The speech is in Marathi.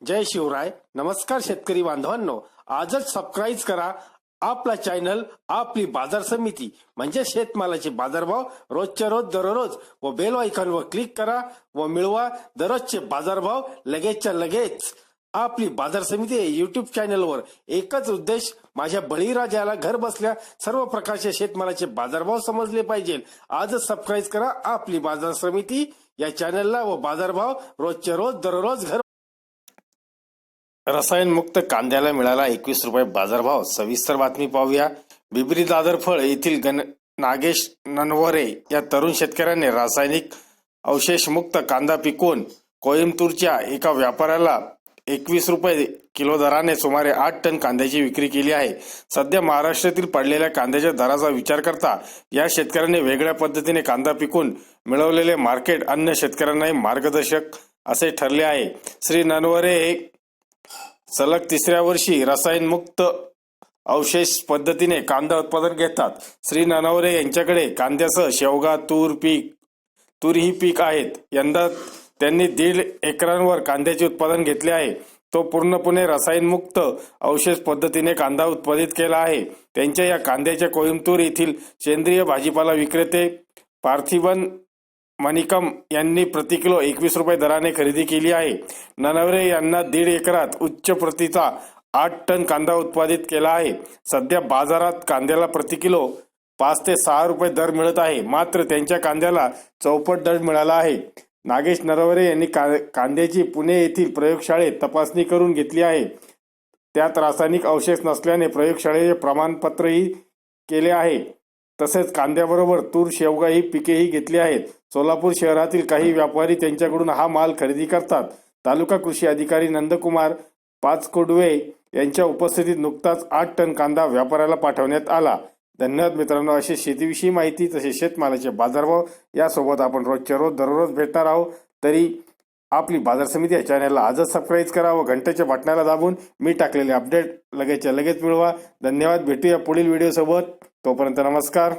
जय शिवराय. नमस्कार शेतकरी बांधवांनो, आजच सबस्क्राईब करा आपला चॅनल आपली बाजार समिती म्हणजे शेतमालाचे बाजारभाव रोजच्या रोज दररोज व बेल आयकॉनवर क्लिक करा व मिळवा दररोजचे बाजारभाव लगेचच्या लगेच. आपली बाजार समिती युट्यूब चॅनलवर एकच उद्देश, माझ्या बळीराजाला घर बसल्या सर्व प्रकारचे शेतमालाचे बाजारभाव समजले पाहिजे. आजच सबस्क्राईब करा आपली बाजार समिती या चॅनलला व बाजारभाव रोजच्या रोज दररोज घर. रसायन मुक्त कांद्याला मिळाला 21 रुपये बाजारभाव. सविस्तर बातमी पाहूया. बिबरी दादरफळ येथील नागेश ननवरे या तरुण शेतकऱ्याने रासायनिक अवशेष मुक्त कांदा पिकवून कोइंबतूरच्या एका व्यापाऱ्याला 21 रुपये किलो दराने सुमारे 8 टन कांद्याची विक्री केली आहे. सध्या महाराष्ट्रातील पडलेल्या कांद्याच्या दराचा विचार करता या शेतकऱ्याने वेगळ्या पद्धतीने कांदा पिकवून मिळवलेले मार्केट अन्य शेतकऱ्यांनाही मार्गदर्शक असे ठरले आहे. श्री ननवरे हे सलग तिसऱ्या वर्षी रसायन मुक्त अवशेष पद्धतीने कांदा उत्पादन घेतात. श्री ननवरे यांच्याकडे कांद्यासह शेवगा, तूर ही पीक आहेत. यंदा त्यांनी 1.5 एकरांवर कांद्याचे उत्पादन घेतले आहे. तो पूर्णपणे रसायन मुक्त अवशेष पद्धतीने कांदा उत्पादित केला आहे. त्यांच्या या कांद्याच्या कोइंबतूर येथील सेंद्रिय भाजीपाला विक्रेते पार्थिवन मणिकम यांनी प्रति किलो 21 रुपये दराने खरेदी केली आहे. ननवरे यांना 1.5 एकरात उच्च प्रतीचा 8 टन कांदा उत्पादित केला आहे. सध्या बाजारात कांद्याला प्रति किलो 5 ते 6 रुपये दर मिळत आहे. मात्र त्यांच्या कांद्याला चौपट दर मिळाला आहे. नागेश नरवरे यांनी कांद्याची पुणे येथील प्रयोगशाळेत तपासणी करून घेतली आहे. त्यात रासायनिक अवशेष नसल्याने प्रयोगशाळेचे प्रमाणपत्रही केले आहे. तसेच कांद्याबरोबर तूर, शेवगा ही पिकेही घेतली आहेत. सोलापूर शहरातील काही व्यापारी त्यांच्याकडून हा माल खरेदी करतात. तालुका कृषी अधिकारी नंदकुमार पाचकोडवे यांच्या उपस्थितीत नुकताच 8 टन कांदा व्यापाऱ्याला पाठवण्यात आला. धन्यवाद मित्रांनो. अशी शेतीविषयी माहिती तसेच शेतमालाचे बाजारभाव यासोबत आपण रोजच्या रोज दररोज भेटणार आहोत. तरी आपली बाजार समिती या चॅनलला आजच सबस्क्राईब करा व घंटेच्या बटणाला दाबून मी टाकलेले अपडेट लगेचच्या लगेच मिळवा. धन्यवाद. भेटूया पुढील व्हिडिओ सोबत. तोपर्यंत नमस्कार.